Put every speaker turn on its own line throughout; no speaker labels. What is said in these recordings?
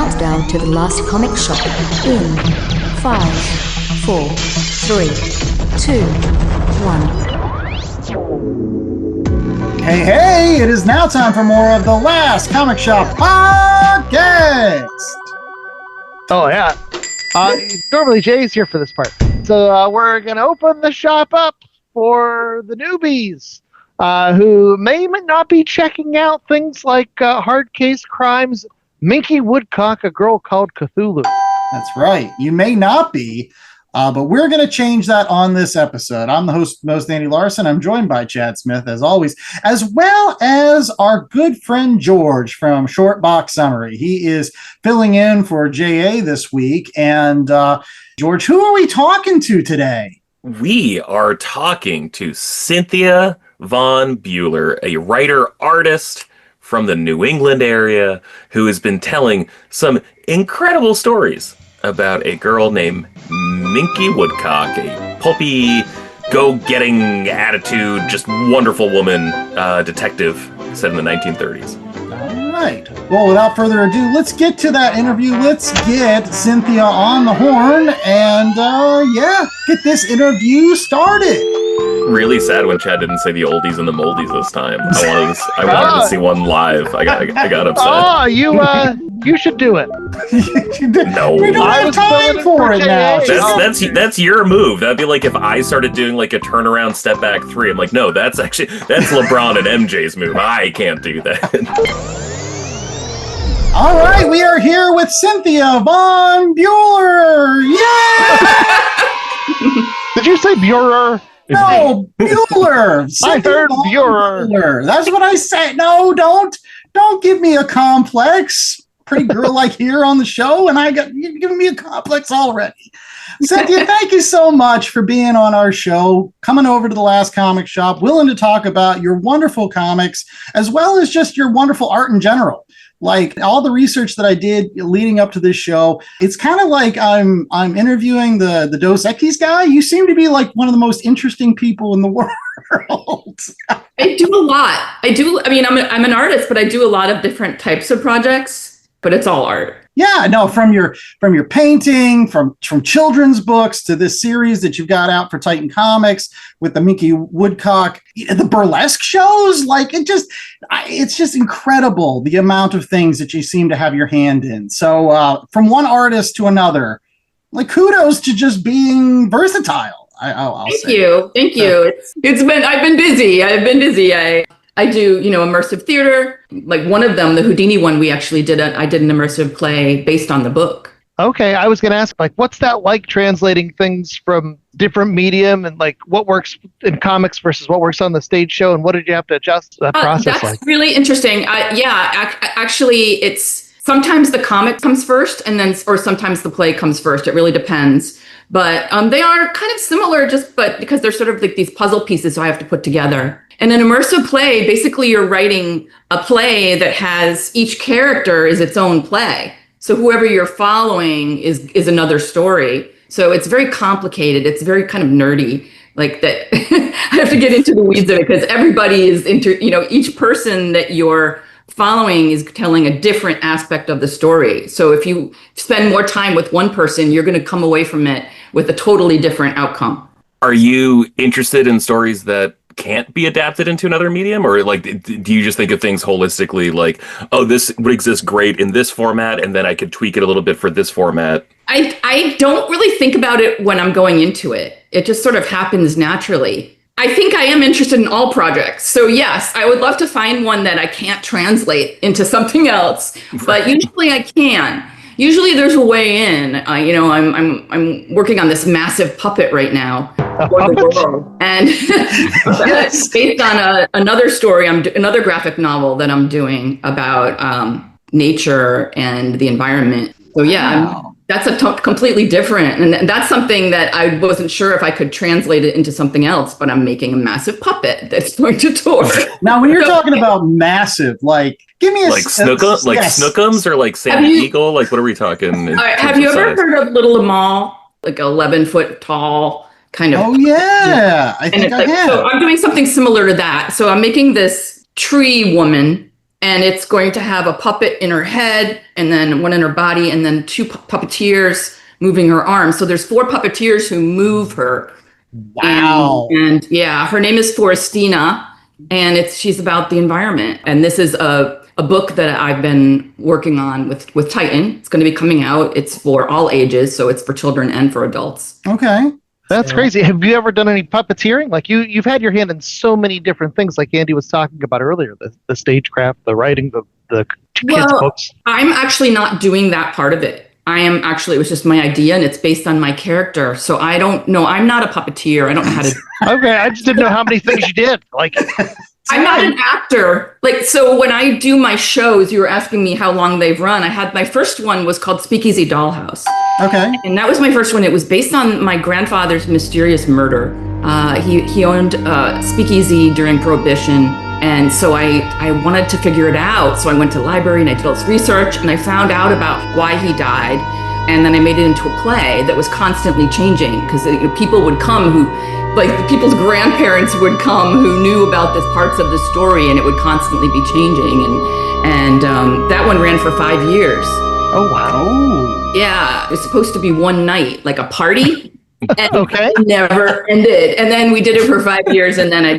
countdown to the last comic shop in 5, 4, 3, 2, 1.
Hey, it is now time for more of the Last Comic Shop podcast.
Oh, yeah. Normally Jay's here for this part. So we're going to open the shop up for the newbies who may not be checking out things like Hard Case Crimes, Minky Woodcock, A Girl Called Cthulhu.
That's right. You may not be, but we're going to change that on this episode. I'm the host, Andy Larson. I'm joined by Chad Smith, as always, as well as our good friend George from Shortbox Summary. He is filling in for JA this week. And George, who are we talking to today?
We are talking to Cynthia Von Buhler, a writer-artist from the New England area who has been telling some incredible stories about a girl named Minky Woodcock, a pulpy, go-getting attitude, just wonderful woman, detective set in the 1930s.
All right. Well, without further ado, let's get to that interview. Let's get Cynthia on the horn and, get this interview started.
Really sad when Chad didn't say the oldies and the moldies this time. I wanted to see one live. I got upset.
Oh, you should do it.
No,
we don't have time for it now.
That's your move. That'd be like if I started doing like a turnaround step back 3. I'm like, no, that's LeBron and MJ's move. I can't do that.
All right, we are here with Cynthia Von Buhler. Yay!
Did you say Buhler?
No, Buhler.
I heard Buhler.
That's what I said. No, don't give me a complex. Pretty girl like here on the show, and you're giving me a complex already. Cynthia, thank you so much for being on our show, coming over to the Last Comic Shop, willing to talk about your wonderful comics, as well as just your wonderful art in general. Like all the research that I did leading up to this show, it's kind of like I'm interviewing the Dos Equis guy. You seem to be like one of the most interesting people in the world.
I do a lot. I mean, I'm an artist, but I do a lot of different types of projects, but it's all art.
Yeah, no, from your painting, from children's books to this series that you've got out for Titan Comics with the Minky Woodcock, the burlesque shows, like it's just incredible the amount of things that you seem to have your hand in. So from one artist to another, like kudos to just being versatile. I'll
Thank
say.
you. I've been busy. I do, immersive theater. Like one of them, the Houdini one, I did an immersive play based on the book.
Okay, I was going to ask, like, what's that like translating things from different medium and like what works in comics versus what works on the stage show, and what did you have to adjust that process like?
That's really interesting. Actually, it's sometimes the comic comes first, or sometimes the play comes first. It really depends. But they are kind of similar, but because they're sort of like these puzzle pieces, so I have to put together. In an immersive play, basically you're writing a play that has each character is its own play. So whoever you're following is another story. So it's very complicated. It's very kind of nerdy, like that. I have to get into the weeds of it because everybody is each person that you're following is telling a different aspect of the story. So if you spend more time with one person, you're going to come away from it with a totally different outcome.
Are you interested in stories that can't be adapted into another medium, or like do you just think of things holistically, like, oh, this would exist great in this format and then I could tweak it a little bit for this format?
I don't really think about it when I'm going into it. It just sort of happens naturally. I think I am interested in all projects. So yes, I would love to find one that I can't translate into something else, but usually I can. Usually there's a way in. I'm working on this massive puppet right now. And yes. Based on another story, another graphic novel that I'm doing about nature and the environment. So yeah,
wow.
That's completely different. And that's something that I wasn't sure if I could translate it into something else, but I'm making a massive puppet that's going to tour.
Now, when you're talking about massive, like, give me
Snookums or like Sam Eagle? Like, what are we talking?
Have you ever heard of Little Amal? Like 11-foot tall kind of.
Oh, yeah. I think I have.
So I'm doing something similar to that. So I'm making this tree woman, and it's going to have a puppet in her head and then one in her body and then two puppeteers moving her arms. So there's 4 puppeteers who move her.
Wow.
And yeah, her name is Forestina, and she's about the environment. And this is a book that I've been working on with Titan. It's going to be coming out. It's for all ages, so it's for children and for adults.
Okay.
That's crazy. Have you ever done any puppeteering? Like you've had your hand in so many different things, like Andy was talking about earlier, the stagecraft, the writing, the kids' books.
I'm actually not doing that part of it. It was just my idea and it's based on my character. So I don't know. I'm not a puppeteer. I don't know how to.
Okay. I just didn't know how many things you did. Like,
I'm not an actor. Like, so when I do my shows, you were asking me how long they've run. My first one was called Speakeasy Dollhouse.
Okay.
And that was my first one. It was based on my grandfather's mysterious murder. He owned Speakeasy during Prohibition. And so I wanted to figure it out. So I went to the library and I did all this research and I found out about why he died. And then I made it into a play that was constantly changing because people would come people's grandparents would come who knew about the parts of the story, and it would constantly be changing. And that one ran for 5 years.
oh, wow.
Yeah, it was supposed to be one night, like a party. And
Okay.
it never ended. And then we did it for 5 years, and then I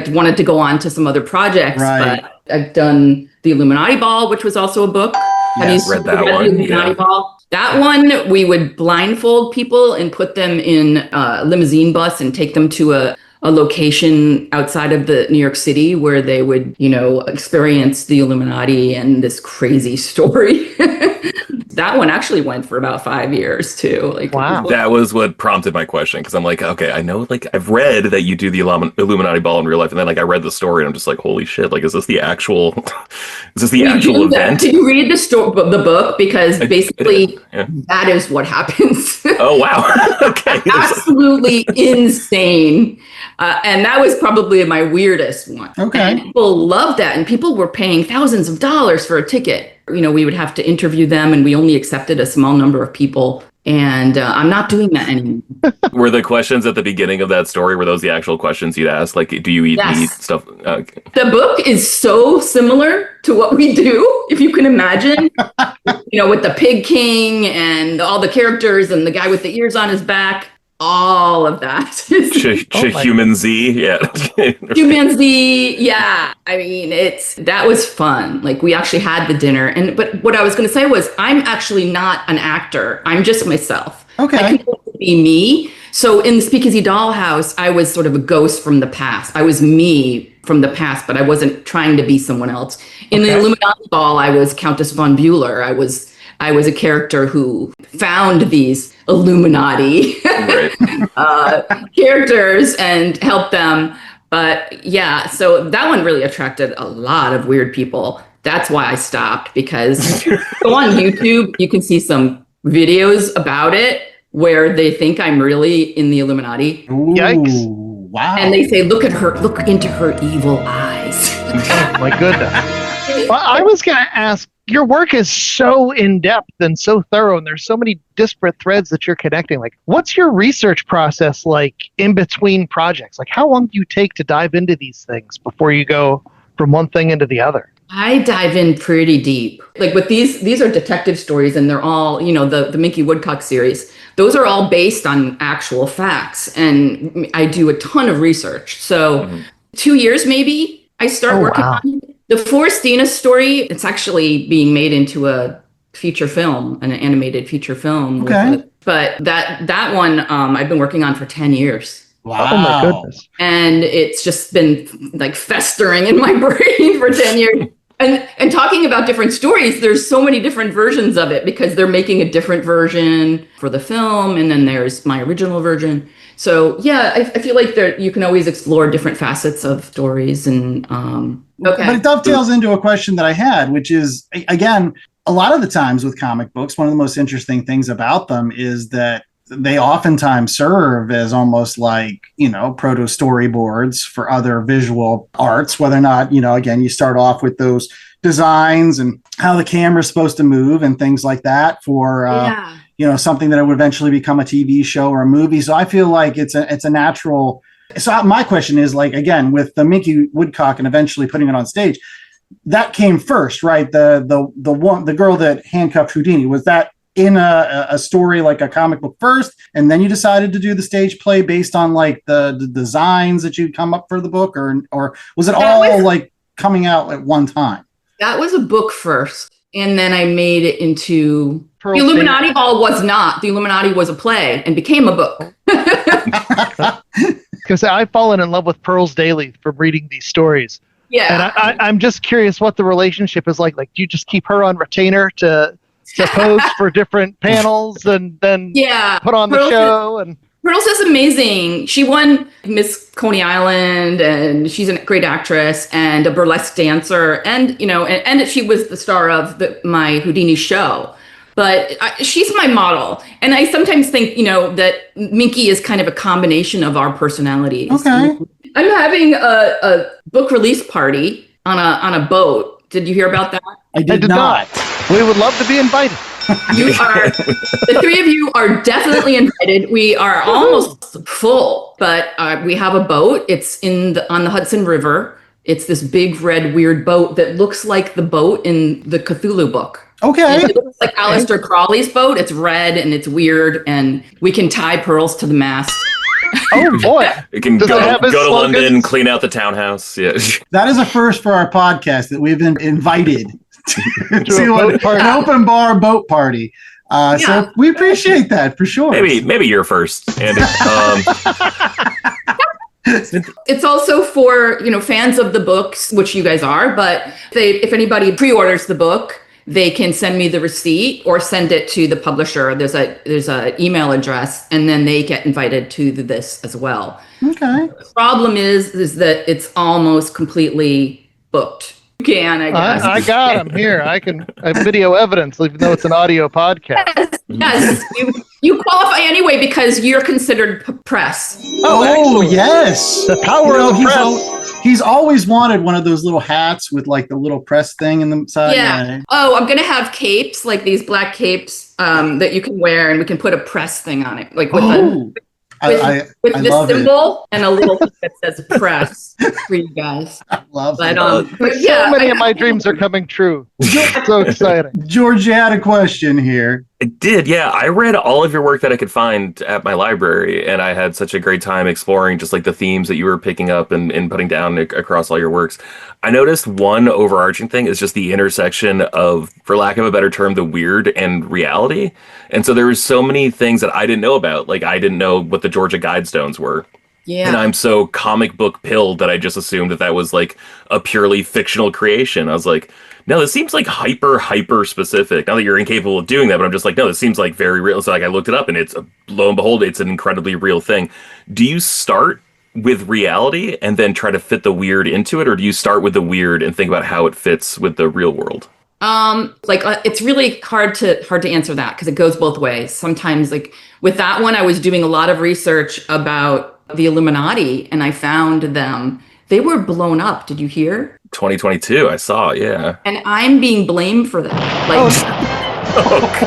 wanted to go on to some other projects.
Right.
But I've done the Illuminati Ball, which was also a book.
Yes,
Have you
read that
read
one,
The Illuminati
yeah.
Ball? That one, we would blindfold people and put them in a limousine bus and take them to a location outside of the New York City where they would, experience the Illuminati and this crazy story. That one actually went for about 5 years too.
Wow.
That was what prompted my question, because I'm like, okay, I know, like, I've read that you do the Illuminati Ball in real life, and then, like, I read the story, and I'm just like, holy shit, like, is this the actual event?
Did you read the book? Because basically,
Yeah.
that is what happens.
Oh, wow. Okay.
Absolutely insane. And that was probably my weirdest one.
Okay.
And people loved that. And people were paying thousands of dollars for a ticket. We would have to interview them, and we only accepted a small number of people. And I'm not doing that anymore.
Were the questions at the beginning of that story, were those the actual questions you'd ask? Like, do you eat
Yes.
meat, stuff? Okay.
The book is so similar to what we do, if you can imagine, with the Pig King and all the characters and the guy with the ears on his back, all of that.
Human Z, yeah.
Human Z, yeah. I mean, that was fun. Like, we actually had the dinner. But what I was going to say was, I'm actually not an actor. I'm just myself.
Okay.
I can be me. So in the Speakeasy Dollhouse, I was sort of a ghost from the past. I was me from the past, but I wasn't trying to be someone else. In the Illuminati Ball, I was Countess Von Buhler. I was a character who found these Illuminati characters and helped them. But yeah, so that one really attracted a lot of weird people. That's why I stopped, because go on YouTube, you can see some videos about it where they think I'm really in the Illuminati.
Ooh,
Yikes.
wow.
And they say, look into her evil eyes.
Oh, my goodness. Well, I was going to ask, your work is so in-depth and so thorough, and there's so many disparate threads that you're connecting. Like, what's your research process like in between projects? Like, how long do you take to dive into these things before you go from one thing into the other?
I dive in pretty deep. Like with these are detective stories, and they're all, the Minky Woodcock series. Those are all based on actual facts, and I do a ton of research. So 2 years maybe I start working on it. The Forestina story, it's actually being made into a feature film, an animated feature film.
Okay.
But that one I've been working on for 10 years.
Wow.
Oh, my goodness.
And it's just been like festering in my brain for 10 years. And talking about different stories, there's so many different versions of it because they're making a different version for the film, and then there's my original version. So yeah, I feel like you can always explore different facets of stories. And
But it dovetails into a question that I had, which is, again, a lot of the times with comic books, one of the most interesting things about them is that they oftentimes serve as almost like, proto storyboards for other visual arts, whether or not, again, you start off with those designs and how the camera's supposed to move and things like that for, something that would eventually become a TV show or a movie. So I feel like it's a natural. So my question is, like, again, with the Minky Woodcock and eventually putting it on stage, that came first, right? The girl that handcuffed Houdini, was that in a story like a comic book first, and then you decided to do the stage play based on like the designs that you'd come up for the book, or was it like coming out at one time?
That was a book first, and then I made it into the Illuminati Ball. Was not the Illuminati, was a play and became a book.
Because I've fallen in love with Pearls daily from reading these stories.
Yeah,
and I'm just curious what the relationship is like. Like, do you just keep her on retainer to pose for different panels and then put on the show? Pearls
is amazing. She won Miss Coney Island, and she's a great actress and a burlesque dancer, and and she was the star of my Houdini show. But she's my model, and I sometimes think that Minky is kind of a combination of our personalities.
Okay.
I'm having a book release party on a boat. Did you hear about that?
I did not.
We would love to be invited.
The three of you are definitely invited. We are almost full, but we have a boat. It's on the Hudson River. It's this big red weird boat that looks like the boat in the Cthulhu book.
Okay.
It looks like Aleister Crowley's boat. It's red and it's weird, and we can tie pearls to the mast.
Oh boy!
You can go to London, clean out the townhouse. Yeah,
that is a first for our podcast that we've been invited to an open bar boat party. So we appreciate that for sure.
Maybe you're first, Andy.
It's also for fans of the books, which you guys are. But if anybody pre-orders the book, they can send me the receipt or send it to the publisher. There's a email address, and then they get invited to this as well.
Okay.
The problem is that it's almost completely booked. I guess.
I got them here. I have video evidence, even though it's an audio podcast.
Yes. You qualify anyway because you're considered press.
Oh yes.
The power of press.
He's always wanted one of those little hats with like the little press thing in the side.
Yeah. Oh, I'm gonna have capes, like these black capes that you can wear, and we can put a press thing on it, like with the symbol and a little thing that says press for you guys.
I love
it.
But so many of my dreams are coming true. So exciting.
George, you had a question here.
I did, yeah. I read all of your work that I could find at my library, and I had such a great time exploring just like the themes that you were picking up and putting down across all your works. I noticed one overarching thing is just the intersection of, for lack of a better term, the weird and reality. And so there were so many things that I didn't know about. Like, I didn't know what the Georgia Guidestones were.
Yeah.
And I'm so comic book pilled that I just assumed that was like a purely fictional creation. I was like, no, this seems like hyper specific. Not that you're incapable of doing that, but I'm just like, no, this seems like very real. So like I looked it up, and it's lo and behold, it's an incredibly real thing. Do you start with reality and then try to fit the weird into it, or do you start with the weird and think about how it fits with the real world?
It's really hard to answer that because it goes both ways. Sometimes, like with that one, I was doing a lot of research about the Illuminati, and I found them. They were blown up. Did you hear?
2022, I saw, yeah.
And I'm being blamed for that.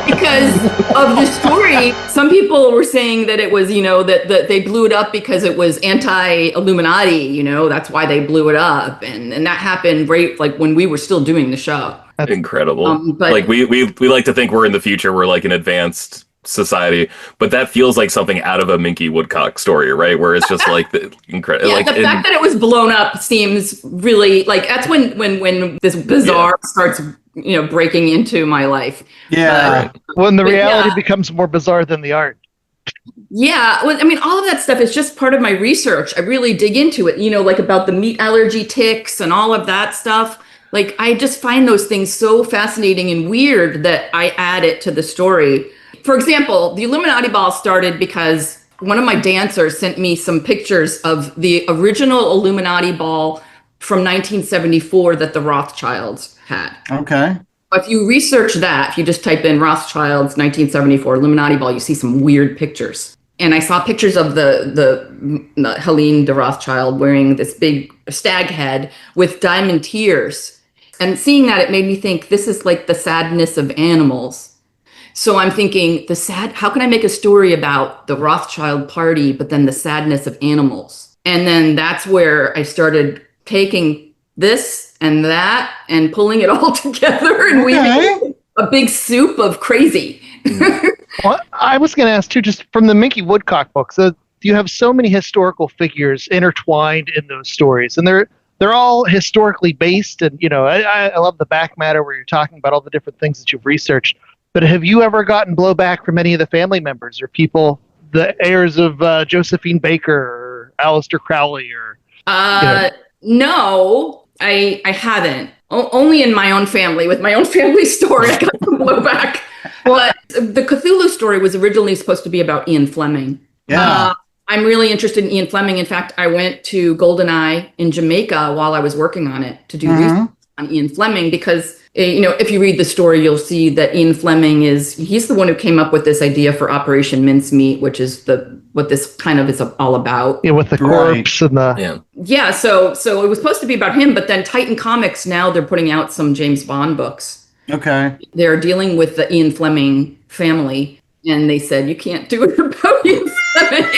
Because of the story, some people were saying that it was, that they blew it up because it was anti-Illuminati, that's why they blew it up. And that happened right like when we were still doing the show.
Incredible. But like we like to think we're in the future, we're like an advanced society, but that feels like something out of a Minky Woodcock story, right? Where it's just like the incredible.
Yeah, the fact that it was blown up seems really like that's when this bizarre starts, breaking into my life.
Yeah,
when the reality becomes more bizarre than the art.
Yeah, well, I mean, all of that stuff is just part of my research. I really dig into it, like about the meat allergy ticks and all of that stuff. Like, I just find those things so fascinating and weird that I add it to the story. For example, the Illuminati ball started because one of my dancers sent me some pictures of the original Illuminati ball from 1974 that the Rothschilds had.
Okay.
If you research that, if you just type in Rothschilds 1974 Illuminati ball, you see some weird pictures. And I saw pictures of the Helene de Rothschild wearing this big stag head with diamond tears. And seeing that, it made me think this is like the sadness of animals. So I'm thinking how can I make a story about the Rothschild party, but then the sadness of animals? And then that's where I started taking this and that and pulling it all together and weaving a big soup of crazy.
Well, I was going to ask too, just from the Minky Woodcock books, you have so many historical figures intertwined in those stories, and they're all historically based. And I love the back matter where you're talking about all the different things that you've researched. But have you ever gotten blowback from any of the family members or people, the heirs of Josephine Baker or Aleister Crowley, or?
No, I haven't. Only in my own family, with my own family story, I got some blowback. But the Cthulhu story was originally supposed to be about Ian Fleming.
Yeah.
I'm really interested in Ian Fleming. In fact, I went to Goldeneye in Jamaica while I was working on it to do research on Ian Fleming, because if you read the story, you'll see that Ian Fleming he's the one who came up with this idea for Operation Mincemeat, which is what this kind of is all about.
Yeah, with the corpse and the...
Yeah, so it was supposed to be about him, but then Titan Comics, now they're putting out some James Bond books.
Okay. They're
dealing with the Ian Fleming family, and they said, you can't do it about Ian Fleming.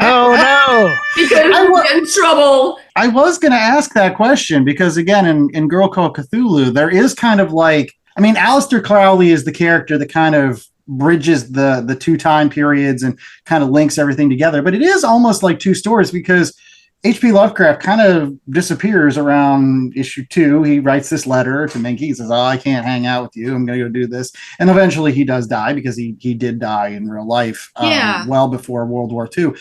Oh, no.
Because we'll get in trouble.
I was going to ask that question because, again, in Girl Called Cthulhu, there is kind of Aleister Crowley is the character that kind of bridges the two time periods and kind of links everything together. But it is almost like two stories, because H.P. Lovecraft kind of disappears around issue 2. He writes this letter to Minky. He says, I can't hang out with you. I'm going to go do this. And eventually he does die, because he did die in real life well before World War II.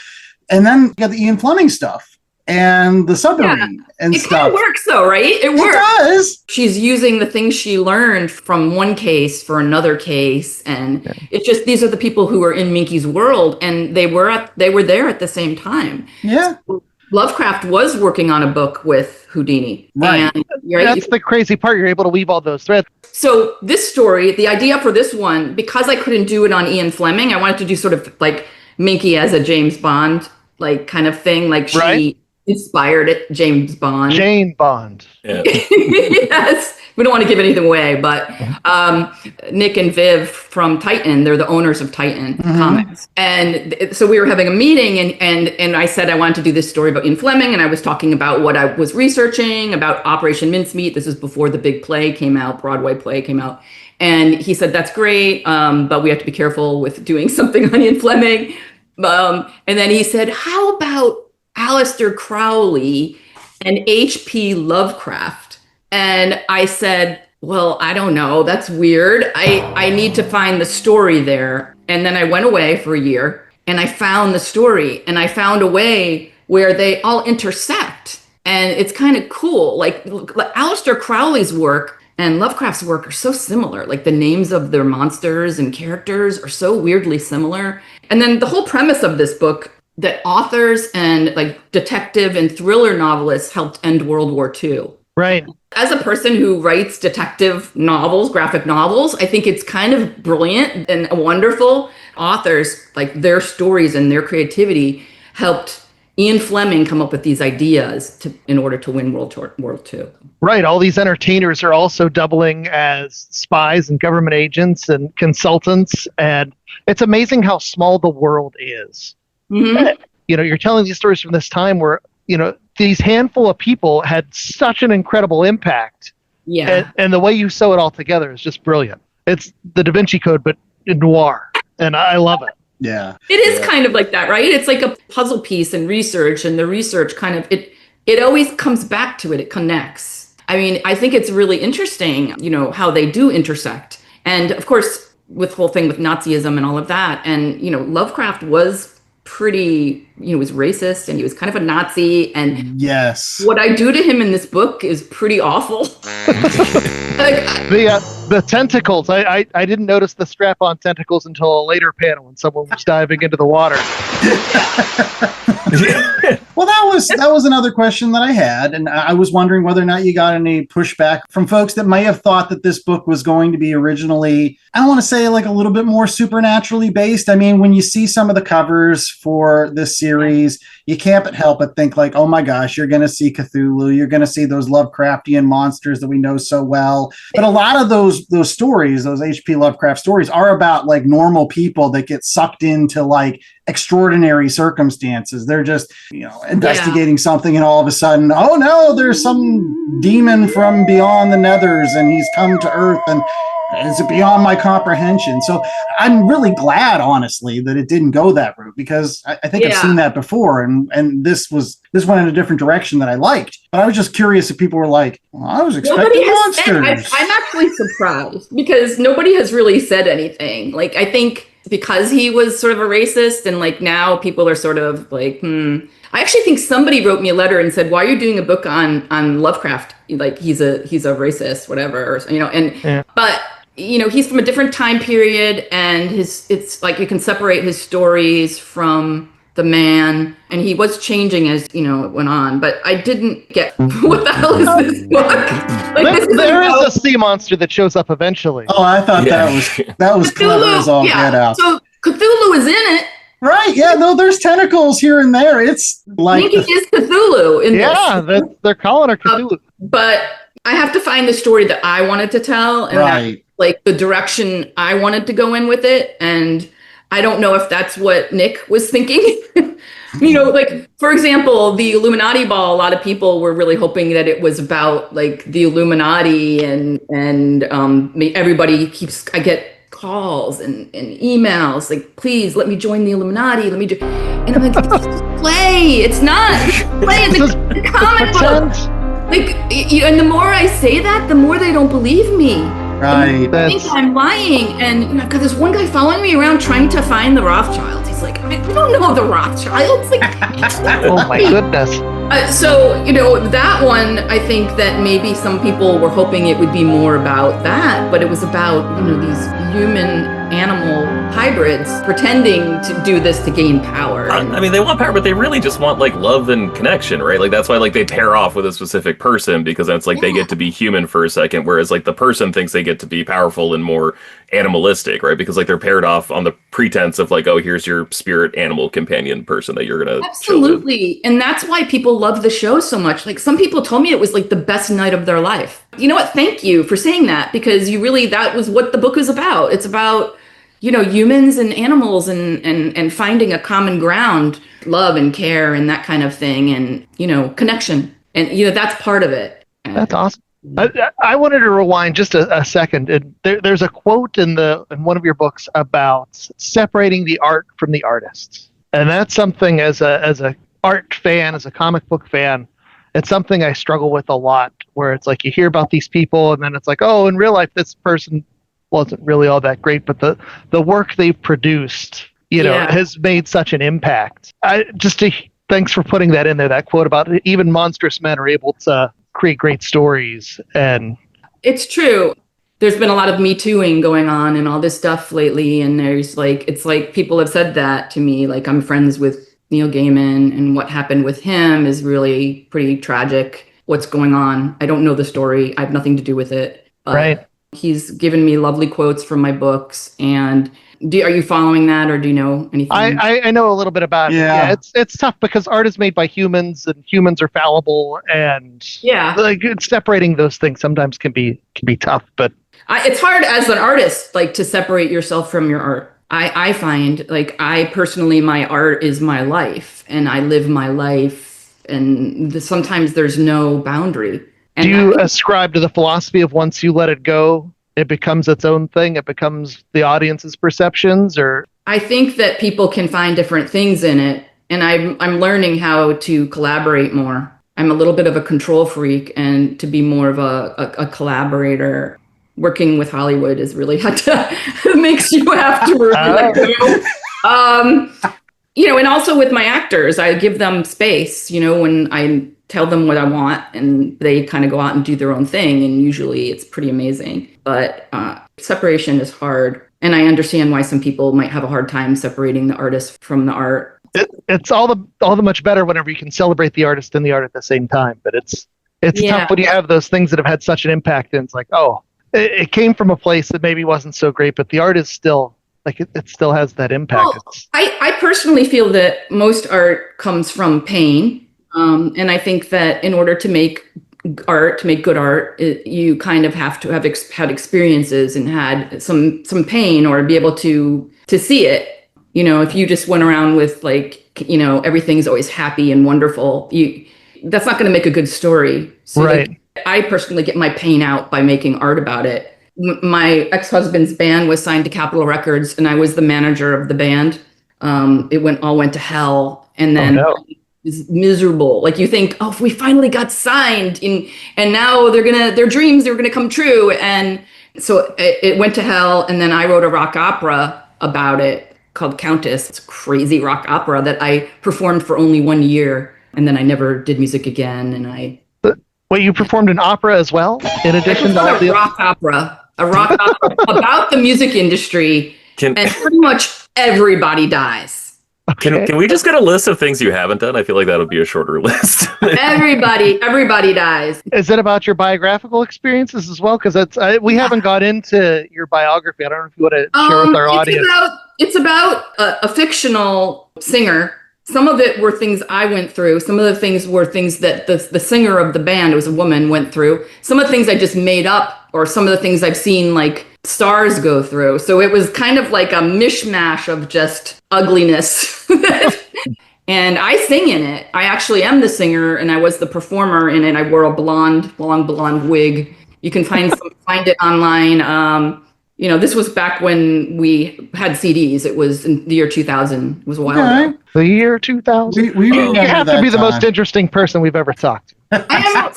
And then you got the Ian Fleming stuff and the submarine and stuff. It kind of
works though, right? It works.
It does.
She's using the things she learned from one case for another case. And it's just, these are the people who are in Minky's world, and they were there at the same time.
Yeah.
So Lovecraft was working on a book with Houdini.
Right.
And,
That's the crazy part. You're able to weave all those threads.
So this story, the idea for this one, because I couldn't do it on Ian Fleming, I wanted to do sort of like Minky as a James Bond, like kind of thing. Like she inspired it, James Bond.
Jane Bond.
Yeah.
Yes. We don't want to give anything away, but Nick and Viv from Titan, they're the owners of Titan Comics. And so we were having a meeting, and I said I wanted to do this story about Ian Fleming, and I was talking about what I was researching about Operation Mincemeat. This is before the big play came out, Broadway play came out. And he said, that's great, but we have to be careful with doing something on Ian Fleming. And then he said, how about Aleister Crowley and H.P. Lovecraft? And I said, well, I don't know. That's weird. I need to find the story there. And then I went away for a year, and I found the story, and I found a way where they all intersect. And it's kind of cool. Like Aleister Crowley's work and Lovecraft's work are so similar. Like the names of their monsters and characters are so weirdly similar. And then the whole premise of this book, that authors and like detective and thriller novelists helped end World War II.
Right.
As a person who writes detective novels, graphic novels, I think it's kind of brilliant and wonderful. Authors, like their stories and their creativity helped Ian Fleming come up with these ideas in order to win World War II.
Right. All these entertainers are also doubling as spies and government agents and consultants. And it's amazing how small the world is. Mm-hmm. You're telling these stories from this time where, these handful of people had such an incredible impact.
Yeah.
And the way you sew it all together is just brilliant. It's the Da Vinci Code, but in noir. And I love it.
Yeah.
It is kind of like that, right? It's like a puzzle piece in research, and the research kind of, it always comes back to it. It connects. I mean, I think it's really interesting, how they do intersect. And of course, with the whole thing with Nazism and all of that. And, Lovecraft was pretty, was racist, and he was kind of a Nazi. And
yes,
what I do to him in this book is pretty awful.
The tentacles. I didn't notice the strap-on tentacles until a later panel when someone was diving into the water.
Well, that was another question that I had, and I was wondering whether or not you got any pushback from folks that may have thought that this book was going to be originally, I don't want to say like a little bit more supernaturally based. I mean, when you see some of the covers for this series, you can't but help but think like, oh my gosh, you're going to see Cthulhu, you're going to see those Lovecraftian monsters that we know so well. But a lot of those those stories, those H.P. Lovecraft stories, are about like normal people that get sucked into like extraordinary circumstances. They're just, investigating something, and all of a sudden, oh no, there's some demon from beyond the nethers, and he's come to Earth, and it's beyond my comprehension. So I'm really glad, honestly, that it didn't go that route, because I think I've seen that before, and this went in a different direction that I liked. But I was just curious if people were like, well, I was expecting monsters.
I'm actually surprised, because nobody has really said anything. Like, I think because he was sort of a racist, and like now people are sort of like, I actually think somebody wrote me a letter and said, why are you doing a book on Lovecraft? Like, he's a racist, whatever, but he's from a different time period, and it's like you can separate his stories from the man, and he was changing as it went on. But I didn't get what the hell is this book? Like,
there is a sea monster that shows up eventually.
Oh, I thought that was clever as all get out.
So Cthulhu is in it.
Right, yeah, no, there's tentacles here and there. It's like
Minky is Cthulhu in this.
They're calling her Cthulhu.
But I have to find the story that I wanted to tell, and that, like, the direction I wanted to go in with it. And I don't know if that's what Nick was thinking. Like, for example, the Illuminati ball, a lot of people were really hoping that it was about like the Illuminati, and everybody I get calls and emails like, please let me join the Illuminati. And I'm like, it's play. It's not play. It's a comic book. Like, and the more I say that, the more they don't believe me.
Right.
I think I'm lying. And I've got this one guy following me around trying to find the Rothschilds. He's like, I don't know the Rothschilds. Like,
oh my goodness.
So, that one, I think that maybe some people were hoping it would be more about that, but it was about, these human animal hybrids pretending to do this to gain power.
I mean, they want power, but they really just want like love and connection, right? Like, that's why like they pair off with a specific person, because then it's like they get to be human for a second, whereas like the person thinks they get to be powerful and more animalistic, right? Because like they're paired off on the pretense of like, oh, here's your spirit animal companion person that you're gonna
absolutely. And that's why people love the show so much. Like, some people told me it was like the best night of their life. You know what? Thank you for saying that, because that was what the book is about. It's about humans and animals and finding a common ground, love and care and that kind of thing, and connection, and that's part of it.
That's awesome. I wanted to rewind just a second. There's a quote in one of your books about separating the art from the artist, and that's something as a art fan, as a comic book fan, it's something I struggle with a lot. Where it's like you hear about these people, and then it's like, oh, in real life, this person wasn't really all that great, but the work they've produced, has made such an impact. Thanks for putting that in there. That quote about even monstrous men are able to create great stories, and
it's true. There's been a lot of Me Tooing going on and all this stuff lately, and it's like people have said that to me. Like, I'm friends with Neil Gaiman, and what happened with him is really pretty tragic. What's going on? I don't know the story. I have nothing to do with it.
Right.
He's given me lovely quotes from my books. And are you following that, or do you know anything?
I know a little bit about it. Yeah, it's tough because art is made by humans, and humans are fallible, and like separating those things sometimes can be tough. But
it's hard as an artist, like, to separate yourself from your art. I find, like, I personally, my art is my life, and I live my life, and sometimes there's no boundary. And do
you ascribe to the philosophy of once you let it go, it becomes its own thing? It becomes the audience's perceptions, or?
I think that people can find different things in it, and I'm learning how to collaborate more. I'm a little bit of a control freak, and to be more of a collaborator. Working with Hollywood is really it makes you have to really go. And also with my actors, I give them space, when I tell them what I want, and they kind of go out and do their own thing. And usually it's pretty amazing. But separation is hard. And I understand why some people might have a hard time separating the artist from the art.
It's all the much better whenever you can celebrate the artist and the art at the same time. But it's tough when you have those things that have had such an impact. And it's like, oh, it came from a place that maybe wasn't so great, but the art is still, like, it still has that impact.
Well, I personally feel that most art comes from pain. And I think that in order to make art, to make good art, you kind of have to have had experiences and had some pain or be able to see it. If you just went around with everything's always happy and wonderful, that's not going to make a good story. So
right.
I personally get my pain out by making art about it. My ex-husband's band was signed to Capitol Records, and I was the manager of the band. It all went to hell, and then it was miserable. Like, you think, oh, if we finally got signed, and now their dreams are gonna come true, and so it went to hell. And then I wrote a rock opera about it called Countess. It's a crazy rock opera that I performed for only 1 year, and then I never did music again. And
Wait, you performed an opera as well, in addition to all the
rock opera. A rock opera about the music industry, and pretty much everybody dies.
Can we just get a list of things you haven't done? I feel like that would be a shorter list.
everybody dies.
Is it about your biographical experiences as well? Because we haven't got into your biography. I don't know if you want to share with our audience.
It's about a fictional singer. Some of it were things I went through. Some of the things were things that the singer of the band, it was a woman, went through. Some of the things I just made up, or some of the things I've seen like stars go through. So it was kind of like a mishmash of just ugliness. And I sing in it. I actually am the singer, and I was the performer in it. I wore a long blonde wig. You can find it online. This was back when we had CDs. It was in the year 2000. It was a while ago.
The year 2000? You have to be the most interesting person we've ever talked to.
I am a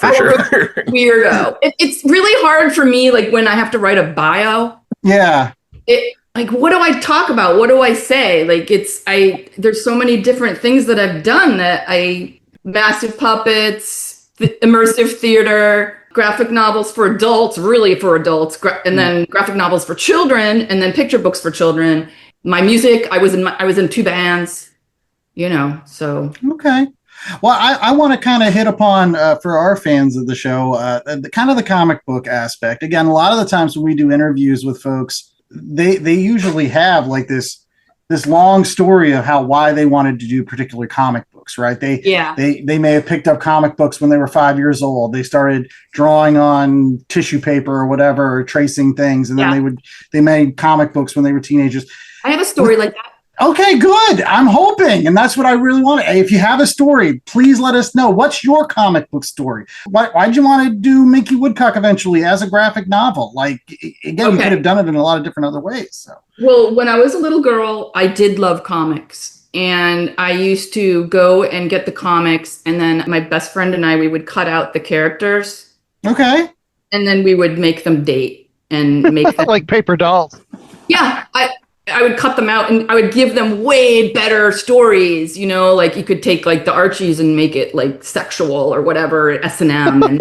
weirdo. It's really hard for me, like, when I have to write a bio.
Yeah.
What do I talk about? What do I say? Like, there's so many different things that I've done massive puppets, immersive theater, graphic novels for adults, really for adults, and then graphic novels for children, and then picture books for children. My music, I was in 2 bands, so.
Okay. Well, I want to kind of hit upon, for our fans of the show, the comic book aspect. Again, a lot of the times when we do interviews with folks, they usually have like this long story of why they wanted to do particular comic books, right? They may have picked up comic books when they were 5 years old. They started drawing on tissue paper or whatever, or tracing things, and then they made comic books when they were teenagers.
I have a story like that.
Okay, good. I'm hoping, and that's what I really want. If you have a story, please let us know. What's your comic book story? Why'd you want to do Minky Woodcock eventually as a graphic novel? Like, again, you could have done it in a lot of different other ways. So.
Well, when I was a little girl, I did love comics, and I used to go and get the comics, and then my best friend and we would cut out the characters.
Okay.
And then we would make them date and make them
like paper dolls.
Yeah, I would cut them out, and I would give them way better stories, like you could take like the Archies and make it like sexual or whatever, S&M. And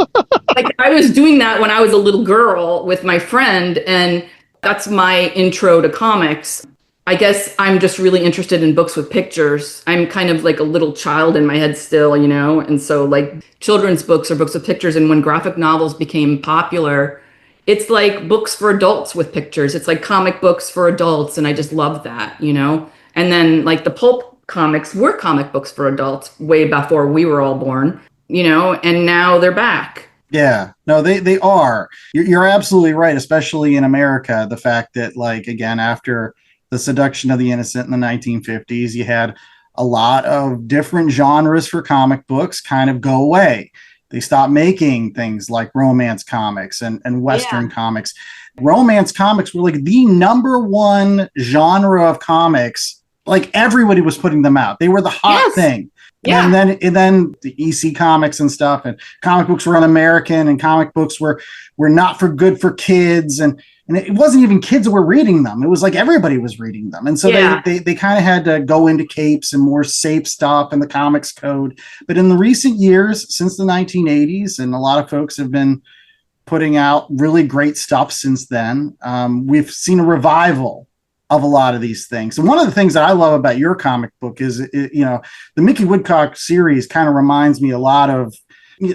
like, I was doing that when I was a little girl with my friend, and that's my intro to comics. I guess I'm just really interested in books with pictures. I'm kind of like a little child in my head still, and so like children's books are books with pictures. And when graphic novels became popular, it's like books for adults with pictures. It's like comic books for adults. And I just love that, And then like the pulp comics were comic books for adults way before we were all born, and now they're back.
Yeah, no, they are. You're absolutely right, especially in America. The fact that, like, again, after the seduction of the innocent in the 1950s, you had a lot of different genres for comic books kind of go away. They stopped making things like romance comics and Western comics. Romance comics were like the number one genre of comics. Like, everybody was putting them out. They were the hot thing. Yeah. And then the EC comics and stuff, and comic books were un-American, and comic books were not good for kids. And it wasn't even kids that were reading them. It was like everybody was reading them. And so they kind of had to go into capes and more safe stuff in the comics code. But in the recent years, since the 1980s, and a lot of folks have been putting out really great stuff since then, we've seen a revival of a lot of these things. And one of the things that I love about your comic book is, the Minky Woodcock series kind of reminds me a lot of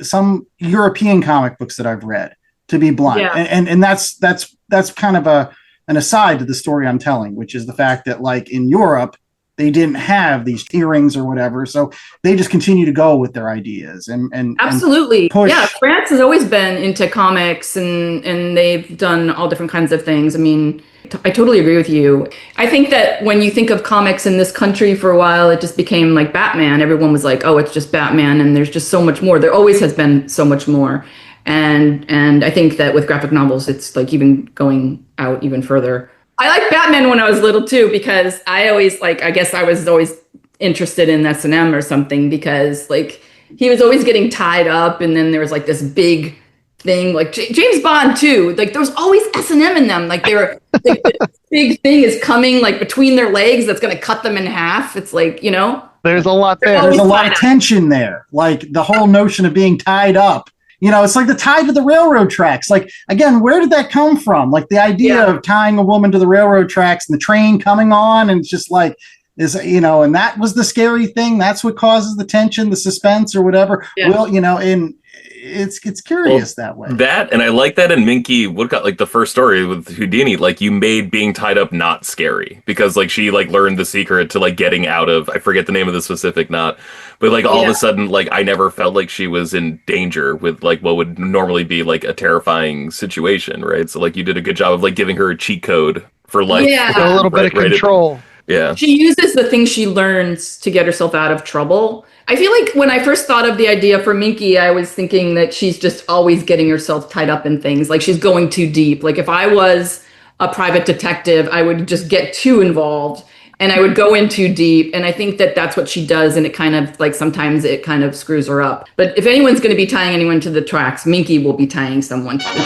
some European comic books that I've read, to be blunt. Yeah. And that's kind of an aside to the story I'm telling, which is the fact that, like, in Europe, they didn't have these earrings or whatever. So they just continue to go with their ideas and
absolutely.
and push.
Yeah, France has always been into comics and they've done all different kinds of things. I mean, I totally agree with you. I think that when you think of comics in this country for a while, it just became like Batman. Everyone was like, oh, it's just Batman. And there's just so much more. There always has been so much more. And I think that with graphic novels, it's like even going out even further. I liked Batman when I was little too, because I guess I was always interested in S&M or something, because like he was always getting tied up, and then there was like this big thing, like James Bond too. Like there was always S&M in them. Like they were like, this big thing is coming like between their legs that's going to cut them in half. It's like, you know,
there's a lot there.
There's a lot of tension there. Like the whole notion of being tied up. You know, it's like the tie to the railroad tracks. Like, again, where did that come from? Like the idea of tying a woman to the railroad tracks and the train coming on, and it's just like, and that was the scary thing. That's what causes the tension, the suspense or whatever. Yeah. Well, and it's curious that way.
That, and I like that in Minky Woodcock, like the first story with Houdini, like you made being tied up not scary, because like she like learned the secret to like getting out of, I forget the name of the specific knot, but like all of a sudden, like I never felt like she was in danger with like what would normally be like a terrifying situation, right? So like you did a good job of like giving her a cheat code for life.
Yeah, a little bit of control.
Yeah.
She uses the things she learns to get herself out of trouble. I feel like when I first thought of the idea for Minky, I was thinking that she's just always getting herself tied up in things. Like she's going too deep. Like if I was a private detective, I would just get too involved and I would go in too deep. And I think that that's what she does. And it kind of like sometimes it kind of screws her up. But if anyone's going to be tying anyone to the tracks, Minky will be tying someone to the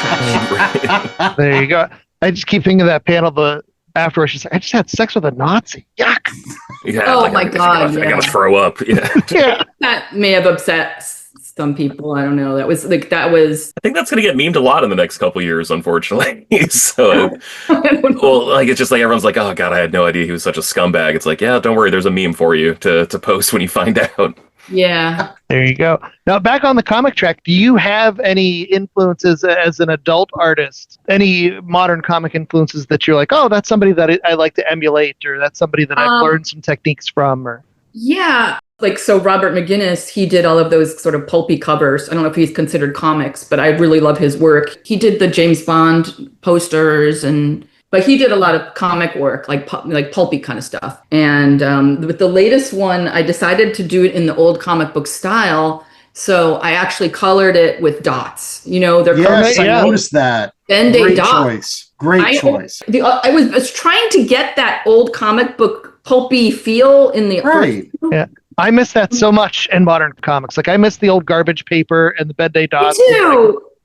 tracks.
There you go. I just keep thinking of that panel, afterwards, she's like, I just had sex with a Nazi. Yuck.
Yeah,
oh my God.
I gotta throw up.
Yeah.
That may have upset some people. I don't know. I think
that's gonna get memed a lot in the next couple years, unfortunately. So well, like it's just like everyone's like, oh God, I had no idea he was such a scumbag. It's like, yeah, don't worry, there's a meme for you to post when you find out.
Yeah.
There you go. Now, back on the comic track, do you have any influences as an adult artist? Any modern comic influences that you're like, oh, that's somebody that I like to emulate, or that's somebody that I've learned some techniques from? Or
yeah. Like, so Robert McGinnis, he did all of those sort of pulpy covers. I don't know if he's considered comics, but I really love his work. He did the James Bond posters but he did a lot of comic work, like pulpy kind of stuff. And with the latest one, I decided to do it in the old comic book style. So I actually colored it with dots. You know, they're
yes, I noticed that.
Great
choice. Great choice.
I was trying to get that old comic book pulpy feel in the
right.
Yeah. I miss that so much in modern comics. Like I miss the old garbage paper and the bed day dots.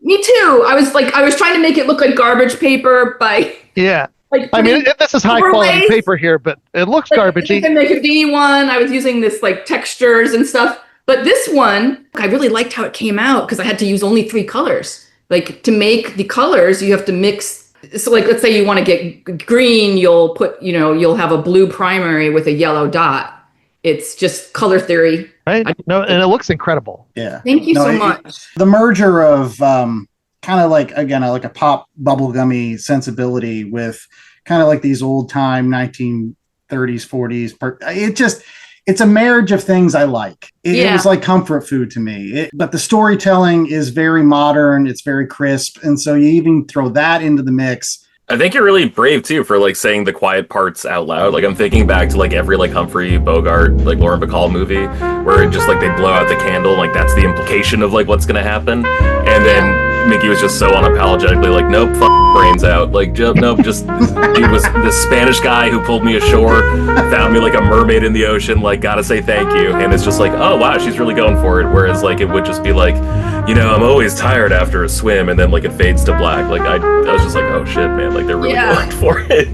Me too. I was trying to make it look like garbage paper by
I mean, this is high quality paper here, but it looks garbagey.
And the Houdini one, I was using this like textures and stuff. But this one, I really liked how it came out because I had to use only 3 colors. Like to make the colors, you have to mix. So like, let's say you want to get green, you'll have a blue primary with a yellow dot. It's just color theory.
Right. No, and it looks incredible.
Yeah.
Thank you so much.
The merger of kind of like, again, like a pop bubblegummy sensibility with kind of like these old time 1930s, 40s. It's a marriage of things I like. It was like comfort food to me. But the storytelling is very modern. It's very crisp. And so you even throw that into the mix.
I think you're really brave too for like saying the quiet parts out loud. Like I'm thinking back to like every like Humphrey Bogart, like Lauren Bacall movie where it just like they blow out the candle. Like that's the implication of like what's going to happen. And then Mickey was just so unapologetically like, nope, brains out. Like, nope, just he was this Spanish guy who pulled me ashore, found me like a mermaid in the ocean, like gotta say thank you. And it's just like, oh wow, she's really going for it. Whereas like it would just be like, I'm always tired after a swim, and then like it fades to black. Like I was just like, oh shit, man, like they're really going for it.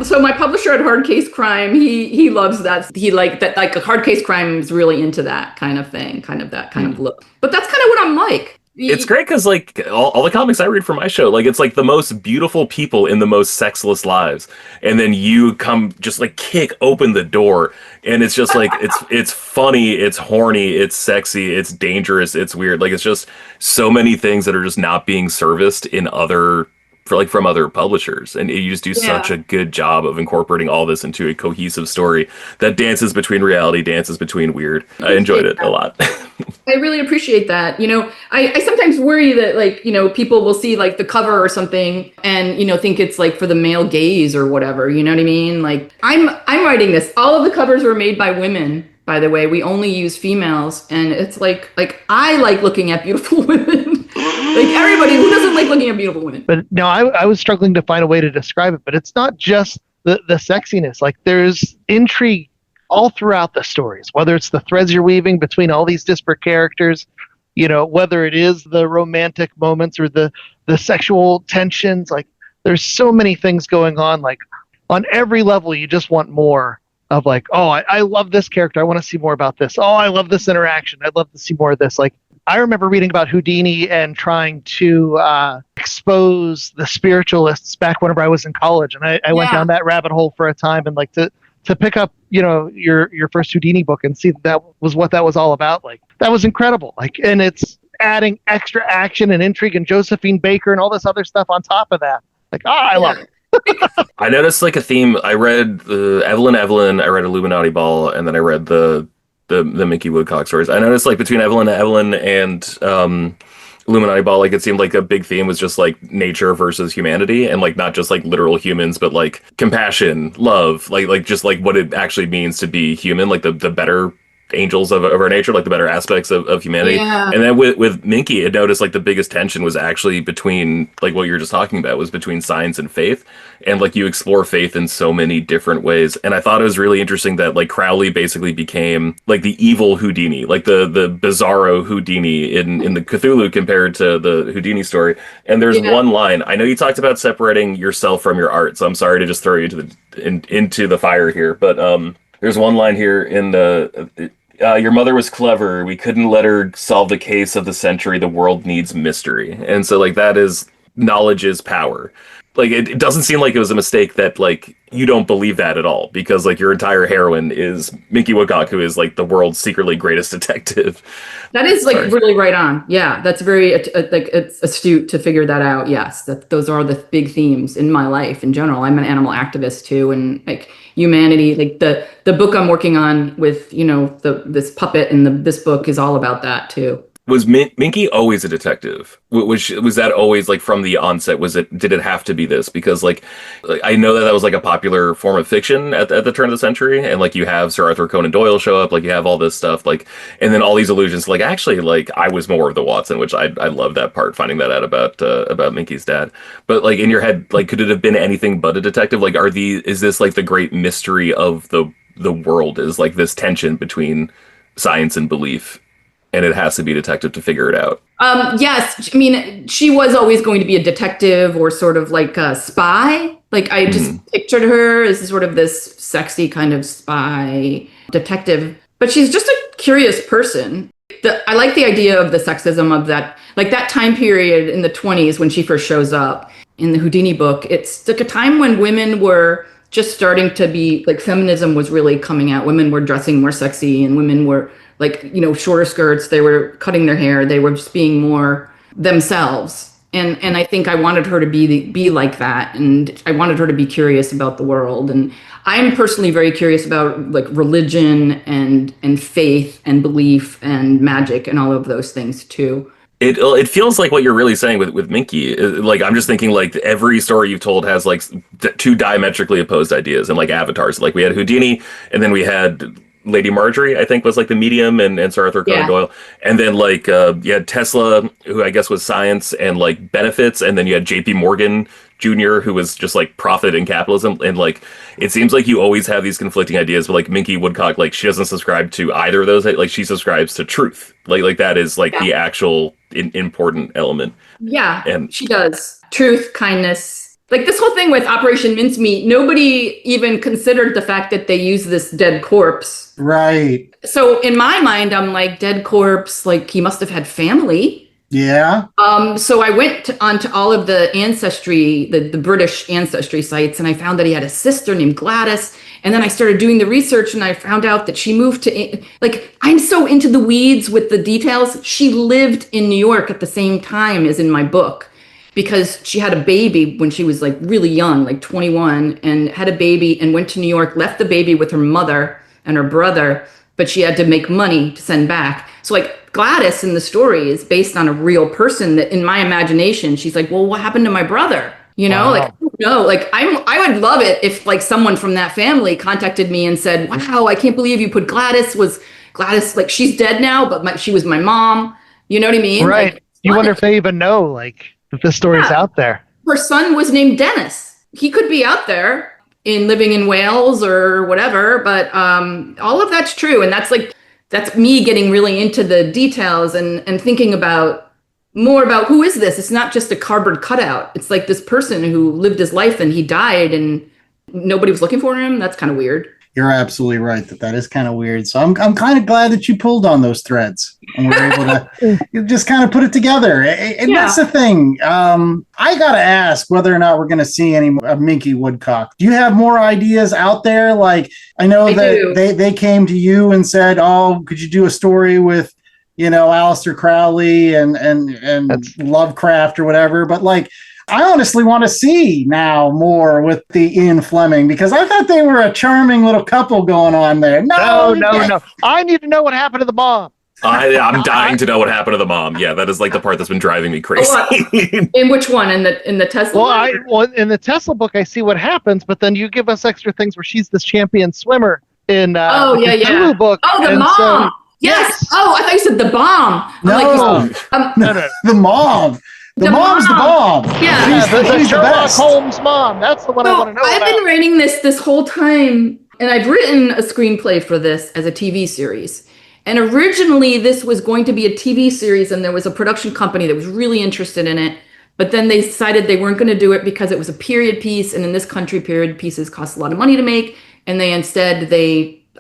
So my publisher at Hard Case Crime, he loves that. He like that, like a Hard Case Crime is really into that kind of thing, kind of that kind of look. But that's kind of what I'm like.
It's great because like all the comics I read for my show, like it's like the most beautiful people in the most sexless lives, and then you come just like kick open the door, and it's just like it's funny, it's horny, it's sexy, it's dangerous, it's weird. Like it's just so many things that are just not being serviced in other from other publishers, and you just do such a good job of incorporating all this into a cohesive story that dances between reality, dances between weird. I enjoyed it a lot.
I really appreciate that. I sometimes worry that people will see like the cover or something and think it's like for the male gaze or whatever. You know what I mean? Like I'm writing this. All of the covers were made by women. By the way, we only use females, and it's like I like looking at beautiful women. Like everybody who doesn't like looking at beautiful women.
But no, I was struggling to find a way to describe it. But it's not just the sexiness. Like there's intrigue all throughout the stories, whether it's the threads you're weaving between all these disparate characters, whether it is the romantic moments or the sexual tensions. Like there's so many things going on. Like on every level, you just want more. Of like, oh, I love this character. I want to see more about this. Oh, I love this interaction. I'd love to see more of this. Like, I remember reading about Houdini and trying to expose the spiritualists back whenever I was in college. And I went down that rabbit hole for a time, and like to pick up, your first Houdini book and see that was what that was all about. Like, that was incredible. Like, and it's adding extra action and intrigue and Josephine Baker and all this other stuff on top of that. Like, I love it.
I noticed like a theme. I read Evelyn, I read Illuminati Ball, and then I read the Minky Woodcock stories. I noticed like between Evelyn and Illuminati Ball, like it seemed like a big theme was just like nature versus humanity, and like not just like literal humans, but like compassion, love, like just like what it actually means to be human, like the better angels of our nature, like the better aspects of humanity. And then with Minky, it noticed like the biggest tension was actually between like what you were just talking about, was between science and faith, and like you explore faith in so many different ways. And I thought it was really interesting that like Crowley basically became like the evil Houdini, like the bizarro Houdini in the Cthulhu compared to the Houdini story. And there's one line, I know you talked about separating yourself from your art, so I'm sorry to just throw you into the fire here, but there's one line here in the your mother was clever. We couldn't let her solve the case of the century. The world needs mystery. And so like that is knowledge is power. Like it doesn't seem like it was a mistake that like you don't believe that at all, because like your entire heroine is Minky Woodcock, who is like the world's secretly greatest detective.
That is like really right on. Yeah, that's very like it's astute to figure that out. Yes, those are the big themes in my life in general. I'm an animal activist too, and like humanity. Like the book I'm working on with this puppet and this book is all about that too.
Was Minky always a detective? Was that always like from the onset? Did it have to be this? Because like I know that was like a popular form of fiction at the turn of the century, and like you have Sir Arthur Conan Doyle show up, like you have all this stuff, like, and then all these allusions. Like actually, like I was more of the Watson, which I love that part, finding that out about Minky's dad. But like in your head, like could it have been anything but a detective? Like is this like the great mystery of the world? Is like this tension between science and belief? And it has to be a detective to figure it out.
Yes. I mean, she was always going to be a detective or sort of like a spy. Like I just pictured her as sort of this sexy kind of spy detective, but she's just a curious person. I like the idea of the sexism of that, like that time period in the 1920s when she first shows up in the Houdini book. It's like a time when women were just starting to be like, feminism was really coming out. Women were dressing more sexy, and women were like, shorter skirts, they were cutting their hair, they were just being more themselves. And I think I wanted her to be like that. And I wanted her to be curious about the world. And I'm personally very curious about like religion and faith and belief and magic and all of those things too.
It feels like what you're really saying with Minky. Like I'm just thinking like every story you've told has like two diametrically opposed ideas, and like avatars. Like we had Houdini, and then we had Lady Marjorie, I think, was like the medium, and Sir Arthur Conan Doyle. And then like you had Tesla, who I guess was science and like benefits, and then you had JP Morgan Jr., who was just like profit and capitalism. And like it seems like you always have these conflicting ideas, but like Minky Woodcock, like she doesn't subscribe to either of those. Like she subscribes to truth. Like that is like the actual important element.
Yeah,
and
she does. Truth, kindness. Like this whole thing with Operation Mincemeat, nobody even considered the fact that they use this dead corpse.
Right.
So in my mind, I'm like, dead corpse, like he must have had family.
Yeah.
So I went onto all of the ancestry, the British ancestry sites, and I found that he had a sister named Gladys. And then I started doing the research, and I found out that she moved to, like, I'm so into the weeds with the details. She lived in New York at the same time as in my book. because she had a baby when she was like really young, like 21, and had a baby and went to New York, left the baby with her mother and her brother, but she had to make money to send back. So like Gladys in the story is based on a real person that in my imagination, she's like, well, what happened to my brother? You know, like, I don't know, like I would love it if like someone from that family contacted me and said, wow, I can't believe you put Gladys, like she's dead now, but she was my mom. You know what I mean?
Right.
Like,
You wonder if they even know, like, if the story's out there.
Her son was named Dennis. He could be out there living in Wales or whatever, but all of that's true. And that's me getting really into the details and thinking more about who is this? It's not just a cardboard cutout. It's like this person who lived his life and he died and nobody was looking for him. That's kind of weird.
You're absolutely right that is kind of weird. So I'm kind of glad that you pulled on those threads and were able to just kind of put it together. And that's the thing. I got to ask whether or not we're going to see any of Minky Woodcock. Do you have more ideas out there? Like, I know they came to you and said, oh, could you do a story with, Aleister Crowley and Lovecraft or whatever? But like, I honestly want to see now more with the Ian Fleming because I thought they were a charming little couple going on there. No.
I need to know what happened to the mom.
I'm dying to know what happened to the mom. Yeah, that is like the part that's been driving me crazy.
In which one? In the Tesla?
Well, in the Tesla book, I see what happens, but then you give us extra things where she's this champion swimmer in the Cthulhu book.
Oh, the mom. So, yes. Oh, I thought you said the bomb.
No, the mom. The mom's the bomb.
Yeah.
The Sherlock Holmes mom. That's the one I want to know
I've been writing this whole time, and I've written a screenplay for this as a TV series. And originally, this was going to be a TV series, and there was a production company that was really interested in it. But then they decided they weren't going to do it because it was a period piece, and in this country, period pieces cost a lot of money to make. And they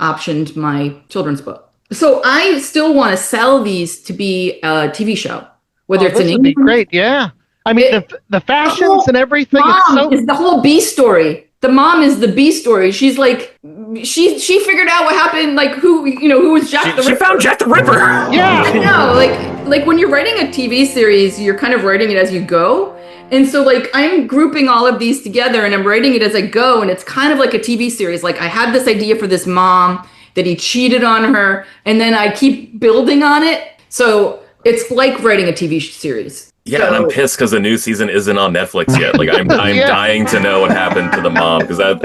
optioned my children's book. So I still want to sell these to be a TV show. Whether it's in England,
be great, yeah. I mean, the fashions and everything.
Mom is the whole B story. The mom is the B story. She's like, she figured out what happened. Like who was Jack the Ripper?
She found Jack the Ripper.
Yeah,
I know. Like when you're writing a TV series, you're kind of writing it as you go. And so like I'm grouping all of these together and I'm writing it as I go. And it's kind of like a TV series. Like I had this idea for this mom that he cheated on her, and then I keep building on it. So it's like writing a TV series.
Yeah, and I'm pissed because the new season isn't on Netflix yet. Like I'm dying to know what happened to the mom because that.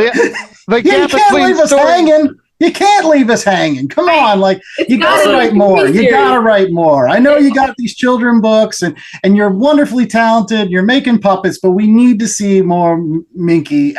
You can't leave us hanging. You can't leave us hanging. Come on, like you gotta write more. You gotta write more. I know you got these children books and you're wonderfully talented. You're making puppets, but we need to see more Minky.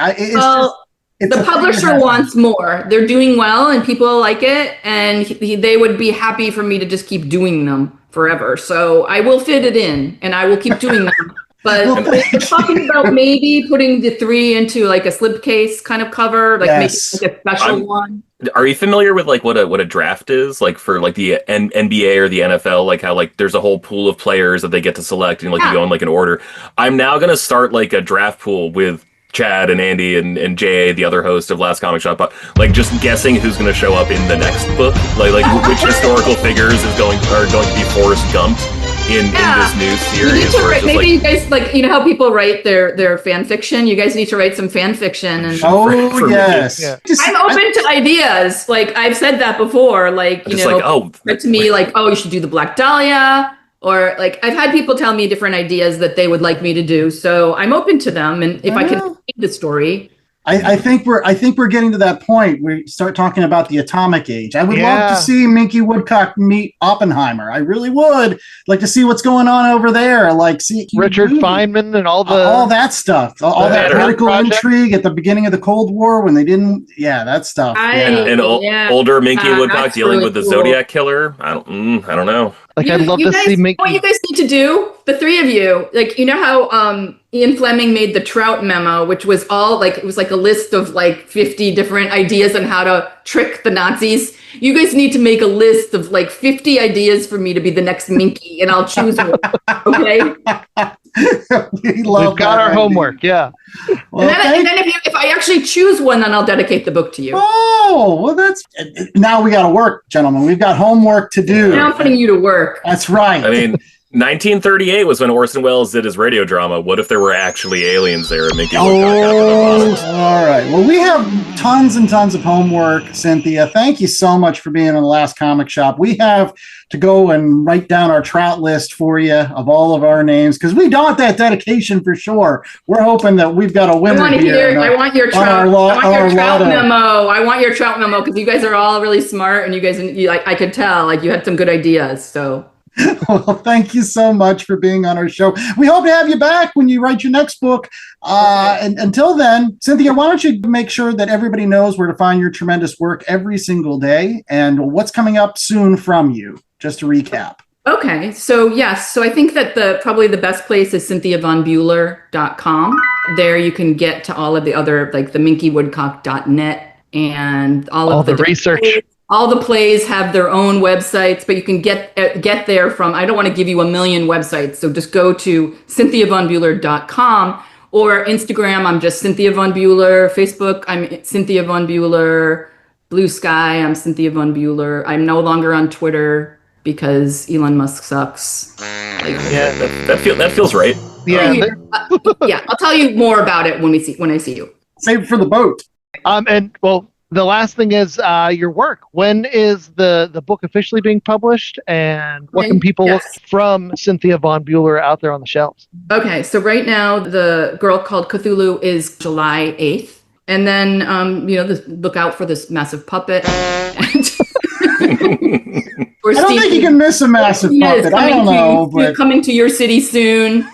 The publisher wants more. They're doing well and people like it, and they would be happy for me to just keep doing them forever. So I will fit it in and I will keep doing them. But we're talking about maybe putting the 3 into like a slipcase kind of cover, like maybe like a special one.
Are you familiar with like what a draft is, like for like the NBA or the NFL, like how like there's a whole pool of players that they get to select and like you go in like an order? I'm now gonna start like a draft pool with Chad and Andy and Jay, the other host of Last Comic Shop, like just guessing who's going to show up in the next book, like which historical figures are going to be Forrest Gumped in this new series.
You guys like how people write their fan fiction. You guys need to write some fan fiction. And
yes,
I'm open to ideas. Like I've said that before. Like to me, you should do the Black Dahlia. Or like I've had people tell me different ideas that they would like me to do, so I'm open to them. And if I can read the story,
I think we're getting to that point. We start talking about the atomic age. I would love to see Minky Woodcock meet Oppenheimer. I really would like to see what's going on over there. Like see
Richard Feynman and all
that stuff, all that political intrigue at the beginning of the Cold War when they didn't. Yeah, that stuff.
Older Minky Woodcock dealing with the Zodiac killer. I don't know.
Like I'd love to see Minky.
What you guys need to do, the 3 of you, like how Ian Fleming made the Trout memo, which was all like it was like a list of like 50 different ideas on how to trick the Nazis. You guys need to make a list of like 50 ideas for me to be the next Minky, and I'll choose one. Okay.
We've got our homework. Yeah.
Well, and then if I actually choose one, then I'll dedicate the book to you.
Oh, well, now we got to work, gentlemen. We've got homework to do.
Now I'm putting you to work.
That's right.
I mean, 1938 was when Orson Welles did his radio drama. What if there were actually aliens there? And Minky Woodcock got to the bottom.
All right. Well, we have tons and tons of homework, Cynthia. Thank you so much for being on the Last Comic Shop. We have to go and write down our trout list for you of all of our names because we want that dedication for sure. We're hoping that we've got a winner here.
I want your trout memo. I want your trout memo because you guys are all really smart and you guys, I could tell, like you had some good ideas. So.
Well, thank you so much for being on our show. We hope to have you back when you write your next book. And until then, Cynthia, why don't you make sure that everybody knows where to find your tremendous work every single day and what's coming up soon from you, just to recap.
Okay. So yes. So I think that probably the best place is cynthiavonbuhler.com. There you can get to all of the other, like the minkywoodcock.net and all of the
research.
All the plays have their own websites, but you can get there from, I don't want to give you a million websites, so just go to cynthiavonbuhler.com or Instagram, I'm just Cynthia Von Buhler. Facebook, I'm Cynthia Von Buhler. Blue Sky, I'm Cynthia Von Buhler. I'm no longer on Twitter because Elon Musk sucks.
That feels right.
Yeah.
I'll tell you more about it when I see you.
Save it for the boat.
The last thing is your work. When is the book officially being published, and what can people look from Cynthia Von Buhler out there on the shelves? Okay,
so right now the Girl Called Cthulhu is July 8th, and then look out for this massive puppet.
I don't think you can miss a massive puppet. I don't know, but
coming to your city soon.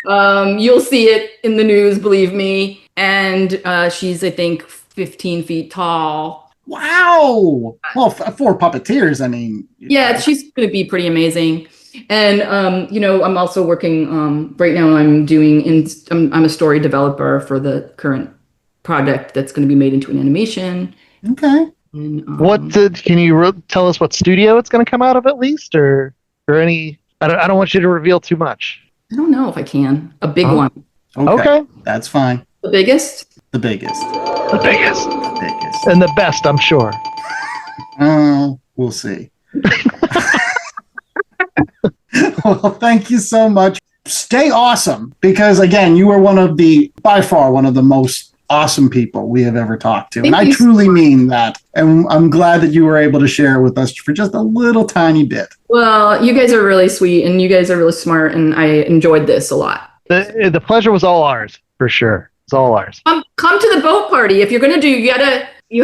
You'll see it in the news, believe me. And she's, I think, 15 feet tall.
Wow. Well, 4 puppeteers, I mean.
Yeah, she's going to be pretty amazing. And, I'm also working, right now I'm I'm a story developer for the current project that's going to be made into an animation.
Okay.
And,
can you tell us what studio it's going to come out of at least, or any, I don't want you to reveal too much.
I don't know if I can. A big one.
Okay. That's fine.
The biggest?
The biggest.
The biggest.
The biggest.
And the best, I'm sure.
We'll see. Well, thank you so much. Stay awesome, because again, you are by far one of the most awesome people we have ever talked to. And I truly mean that. And I'm glad that you were able to share it with us for just a little tiny bit.
Well, you guys are really sweet and you guys are really smart, and I enjoyed this a lot.
The pleasure was all ours, for sure. It's all ours.
Come to the boat party. If you're going to you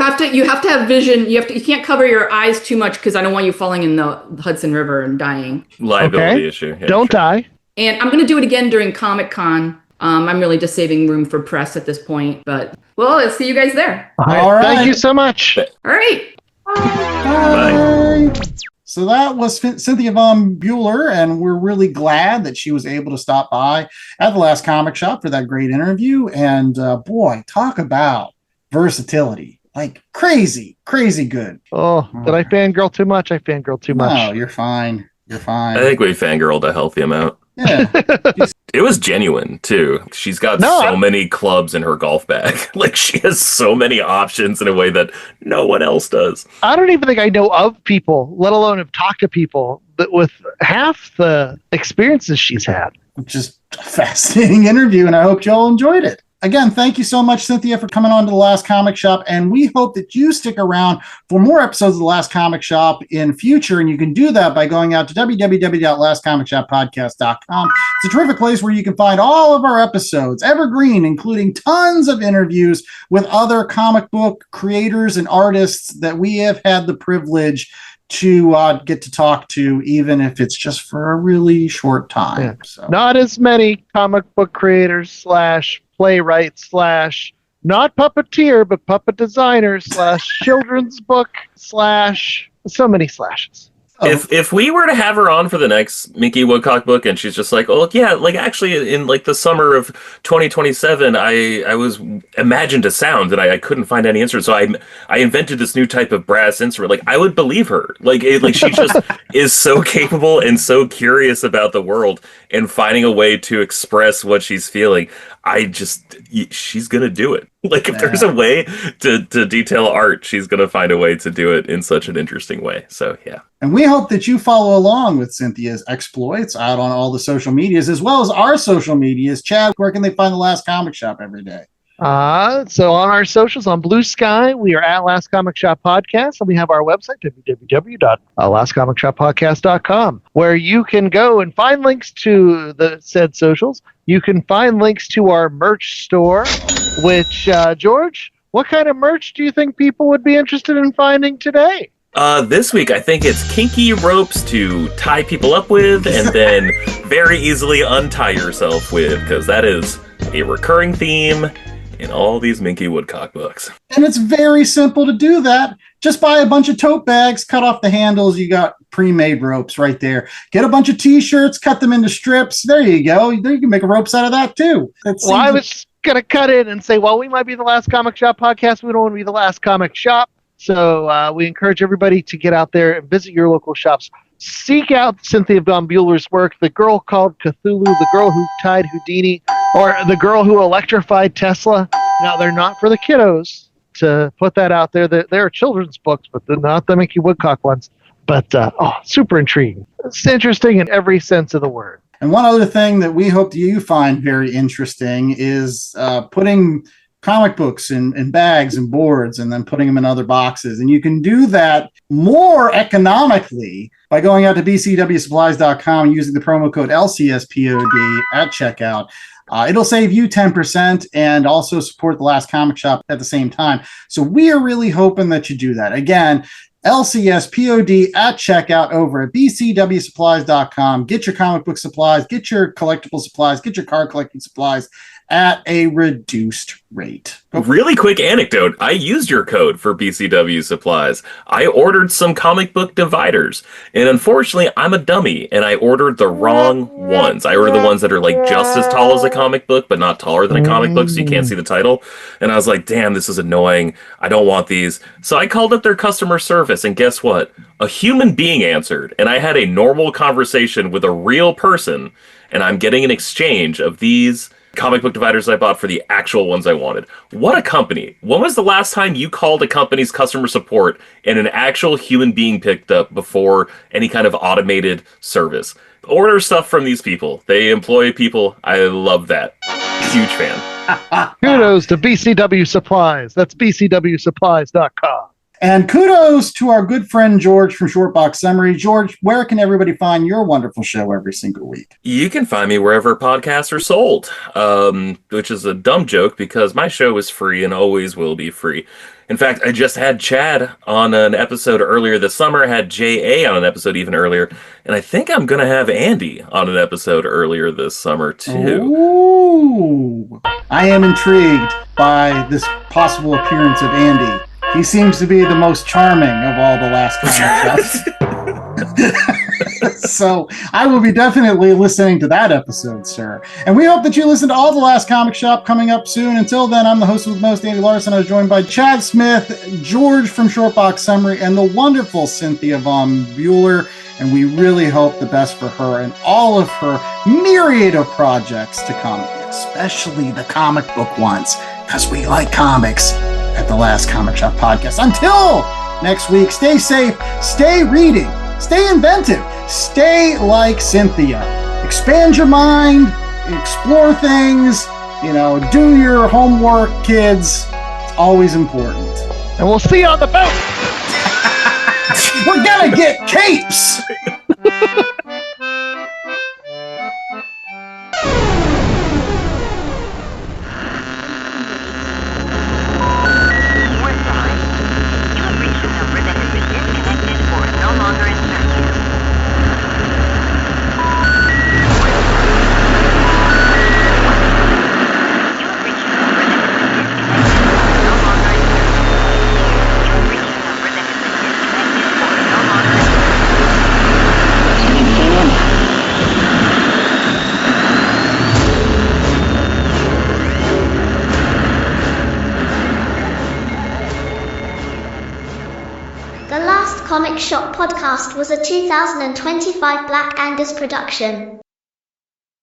have to have vision. You can't cover your eyes too much because I don't want you falling in the Hudson River and dying.
Liability issue. Yeah,
don't die.
And I'm going to do it again during Comic-Con. I'm really just saving room for press at this point, but let's see you guys there.
All right.
Thank you so much.
All right.
Bye. So that was Cynthia Von Buhler, and we're really glad that she was able to stop by at the Last Comic Shop for that great interview. And boy, talk about versatility. Like crazy good.
Oh, did I fangirl too much? I fangirled too much.
No, you're fine. You're fine.
I think we fangirled a healthy amount.
Yeah.
It was genuine too. She's got many clubs in her golf bag. Like she has so many options in a way that no one else does.
I don't even think I know of people, let alone have talked to people that with half the experiences she's had.
Just a fascinating interview, and I hope you all enjoyed it. Again, thank you so much, Cynthia, for coming on to the Last Comic Shop, and we hope that you stick around for more episodes of the Last Comic Shop in future, and you can do that by going out to www.lastcomicshoppodcast.com. It's a terrific place where you can find all of our episodes, evergreen, including tons of interviews with other comic book creators and artists that we have had the privilege to get to talk to, even if it's just for a really short time.
Yeah.
So.
Not as many comic book creators / playwright / not puppeteer, but puppet designer / children's book / so many slashes.
If we were to have her on for the next Minky Woodcock book, and she's just like, oh yeah, like actually in like the summer of 2027, I was imagined a sound and I couldn't find any instrument, so I invented this new type of brass instrument. Like I would believe her. Like she just is so capable and so curious about the world and finding a way to express what she's feeling. She's gonna do it. Like if there's a way to detail art, she's gonna find a way to do it in such an interesting way. So yeah.
And we hope that you follow along with Cynthia's exploits out on all the social medias, as well as our social medias. Chad, where can they find The Last Comic Shop every day?
So on our socials, on Blue Sky, we are at Last Comic Shop Podcast, and we have our website, www.lastcomicshoppodcast.com, where you can go and find links to the said socials. You can find links to our merch store, which, George, what kind of merch do you think people would be interested in finding today?
This week, I think it's kinky ropes to tie people up with and then very easily untie yourself with, because that is a recurring theme in all these Minky Woodcock books.
And it's very simple to do that. Just buy a bunch of tote bags, cut off the handles. You got pre-made ropes right there. Get a bunch of t-shirts, cut them into strips. There you go. You can make ropes out of that too.
Well, I was going to cut in and say, well, we might be the Last Comic Shop Podcast. We don't want to be the Last Comic Shop. So we encourage everybody to get out there and visit your local shops. Seek out Cynthia Von Buhler's work, The Girl Called Cthulhu, The Girl Who Tied Houdini, or The Girl Who Electrified Tesla. Now, they're not for the kiddos, to put that out there. They're children's books, but they're not the Minky Woodcock ones. But, super intriguing. It's interesting in every sense of the word.
And one other thing that we hope you find very interesting is putting comic books in bags and boards and then putting them in other boxes. And you can do that more economically by going out to bcwsupplies.com and using the promo code LCSPOD at checkout. It'll save you 10% and also support The Last Comic Shop at the same time. So we are really hoping that you do that. Again, LCSPOD at checkout over at bcwsupplies.com. Get your comic book supplies, get your collectible supplies, get your card collecting supplies at a reduced rate.
Really quick anecdote. I used your code for BCW supplies. I ordered some comic book dividers, and unfortunately, I'm a dummy, and I ordered the wrong ones. I ordered the ones that are like just as tall as a comic book, but not taller than a comic book, so you can't see the title. And I was like, damn, this is annoying. I don't want these. So I called up their customer service, and guess what? A human being answered, and I had a normal conversation with a real person, and I'm getting an exchange of these comic book dividers I bought for the actual ones I wanted. What a company. When was the last time you called a company's customer support and an actual human being picked up before any kind of automated service? Order stuff from these people. They employ people. I love that. Huge fan.
Kudos to BCW Supplies. That's bcwsupplies.com.
And kudos to our good friend George from Shortbox Summary. George, where can everybody find your wonderful show every single week?
You can find me wherever podcasts are sold, which is a dumb joke because my show is free and always will be free. In fact, I just had Chad on an episode earlier this summer. I had J.A. on an episode even earlier. And I think I'm going to have Andy on an episode earlier this summer, too.
Ooh. I am intrigued by this possible appearance of Andy. He seems to be the most charming of all the Last Comic Shops. So I will be definitely listening to that episode, sir. And we hope that you listen to all the Last Comic Shop coming up soon. Until then, I'm the host with most, Andy Larson. I was joined by Chad Smith, George from Shortbox Summary, and the wonderful Cynthia Von Buhler. And we really hope the best for her and all of her myriad of projects to come, especially the comic book ones, because we like comics at the Last Comic Shop Podcast. Until next week, stay safe, stay reading, stay inventive, stay like Cynthia. Expand your mind, explore things, do your homework, kids. It's always important.
And we'll see you on the boat.
We're gonna get capes.
The Last Comic Shop Podcast was a 2025 Black Angus production.